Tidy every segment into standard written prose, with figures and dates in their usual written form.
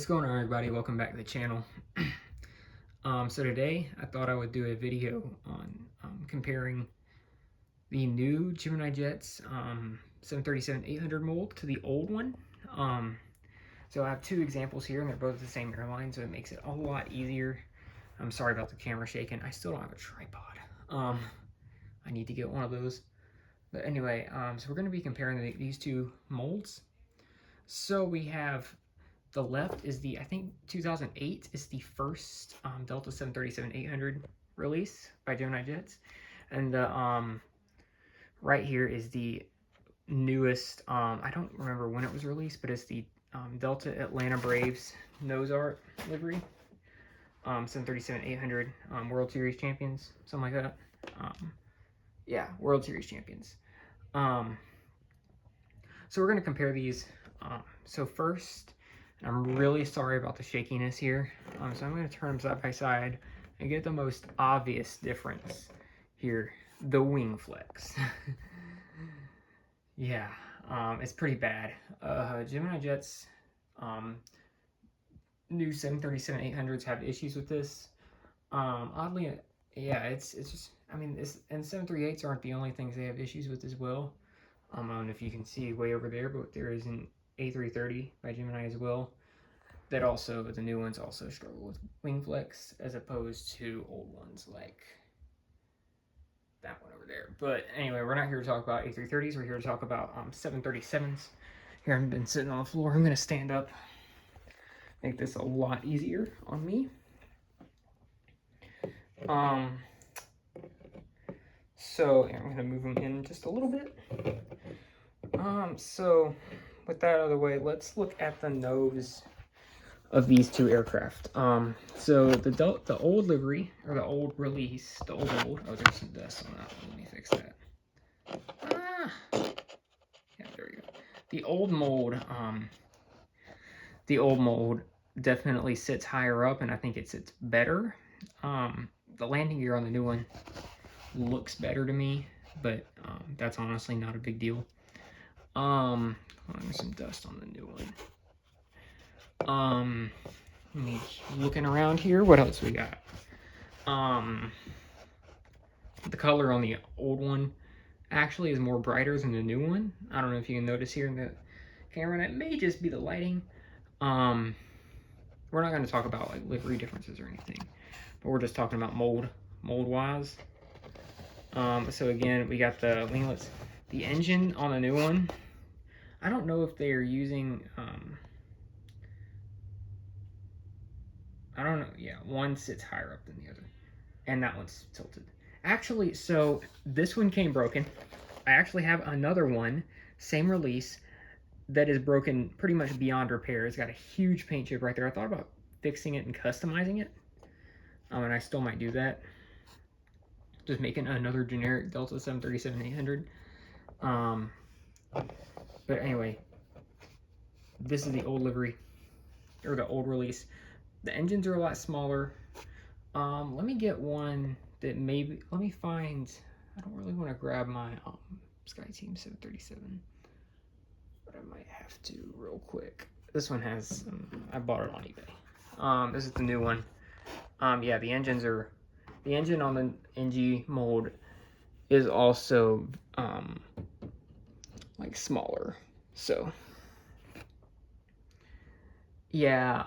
What's going on, everybody? Welcome back to the channel. So today I thought I would do a video on comparing the new Gemini Jets 737-800 mold to the old one. So I have two examples here, and they're both the same airline, so it makes it a lot easier. I'm sorry about the camera shaking. I still don't have a tripod. I need to get one of those. But anyway, so we're going to be comparing these two molds. So we have the left is the, I think 2008 is the first Delta 737-800 release by Gemini Jets. And the right here is the newest, I don't remember when it was released, but it's the Delta Atlanta Braves nose art livery. 737-800 World Series champions, something like that. Yeah, World Series champions. So we're going to compare these. So first, I'm really sorry about the shakiness here. So I'm going to turn them side by side and get the most obvious difference here. The wing flex. Yeah, it's pretty bad. Gemini Jets new 737-800s have issues with this. Oddly, yeah, it's just, I mean, and 738s aren't the only things they have issues with as well. I don't know if you can see way over there, but there is an A330 by Gemini as well. That also, the new ones also struggle with wing flex as opposed to old ones like that one over there. But anyway, we're not here to talk about A330s. We're here to talk about 737s. Here I've been sitting on the floor. I'm going to stand up. Make this a lot easier on me. So I'm going to move them in just a little bit. So with that out of the way, let's look at the nose of these two aircraft. So the old livery, or the old release, the old, oh, there's some dust on that one. Let me fix that. Yeah, there we go. The old mold definitely sits higher up, and I think it sits better. The landing gear on the new one looks better to me, but that's honestly not a big deal. There's some dust on the new one. Me looking around here, what else we got? The color on the old one actually is more brighter than the new one. I don't know if you can notice here in the camera, and it may just be the lighting. We're not going to talk about like livery differences or anything, but we're just talking about mold wise. So again, we got the winglets. The engine on the new one, I don't know if they are using I don't know. Yeah, one sits higher up than the other, and that one's tilted. Actually, so this one came broken. I actually have another one, same release, that is broken pretty much beyond repair. It's got a huge paint chip right there. I thought about fixing it and customizing it, and I still might do that. Just making another generic Delta 737-800. But anyway, this is the old livery, or the old release. The engines are a lot smaller. Let me get one that maybe, let me find, I don't really want to grab my SkyTeam 737, but I might have to real quick. This one has, I bought it on eBay. This is the new one. Yeah, the engine on the NG mold is also like smaller. So yeah,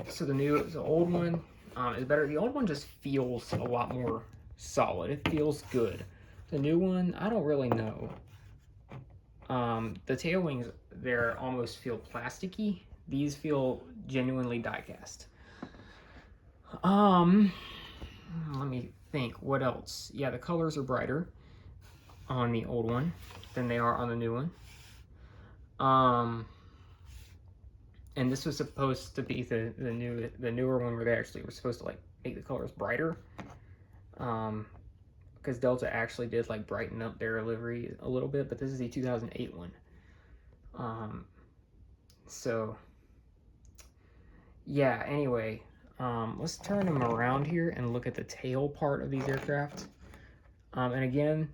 so the old one is better. The old one just feels a lot more solid. It feels good. The new one, I don't really know. The tail wings there almost feel plasticky. These feel genuinely die-cast. Let me think. What else? Yeah, the colors are brighter on the old one than they are on the new one. And this was supposed to be the newer one where they actually were supposed to like make the colors brighter. Because Delta actually did like brighten up their livery a little bit, but this is the 2008 one. So yeah, anyway, let's turn them around here and look at the tail part of these aircraft. And again,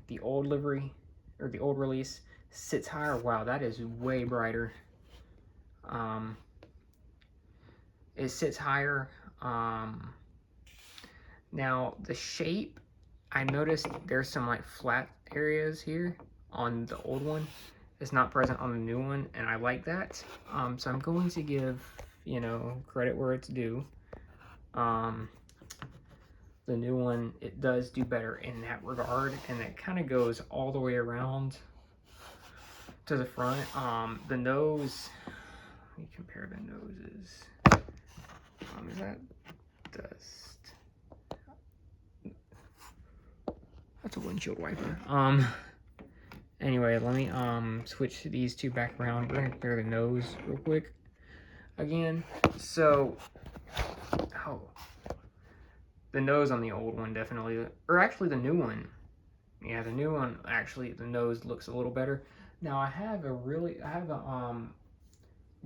the old livery, or the old release, sits higher. Wow, that is way brighter. It sits higher. Now the shape, I noticed there's some like flat areas here on the old one. It's not present on the new one, and I like that. So I'm going to give, you know, credit where it's due. The new one, it does do better in that regard, and it kind of goes all the way around to the front. The nose, let me compare the noses. Is that dust? That's a windshield wiper. Anyway, let me switch these two back around. We're gonna compare the nose real quick again. So, oh, the nose on the old one definitely, or actually the new one. Yeah, the new one, actually, the nose looks a little better. Now I have a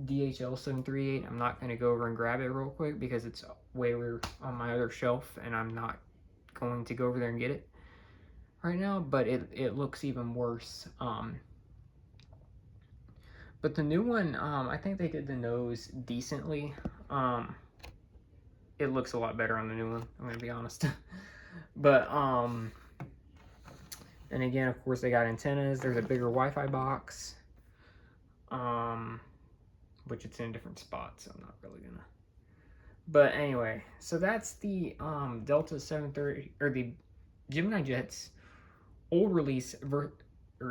DHL 738. I'm not going to go over and grab it real quick because it's way over on my other shelf, and I'm not going to go over there and get it right now, but it looks even worse. But the new one, I think they did the nose decently. It looks a lot better on the new one, I'm gonna be honest. But and again, of course, they got antennas. There's a bigger Wi-Fi box, which it's in a different spot, so I'm not really gonna. But anyway, so that's the Delta 730, or the Gemini Jets old release or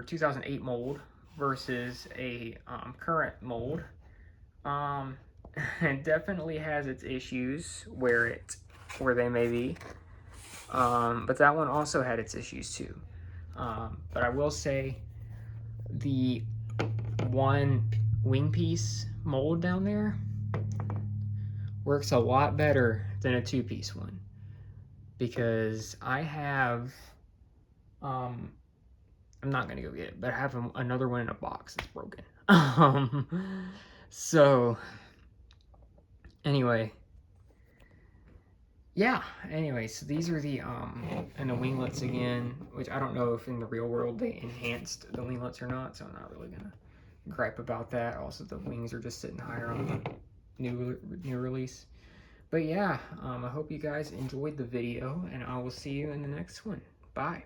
2008 mold versus a current mold. It definitely has its issues where they may be, but that one also had its issues too. But I will say the one wing piece mold down there works a lot better than a two-piece one, because I have I'm not gonna go get it, but I have another one in a box that's broken. So anyway, yeah, anyway, so these are the and the winglets again, which I don't know if in the real world they enhanced the winglets or not, so I'm not really gonna gripe about that. Also, the wings are just sitting higher on the new release. But yeah, I hope you guys enjoyed the video, and I will see you in the next one. Bye.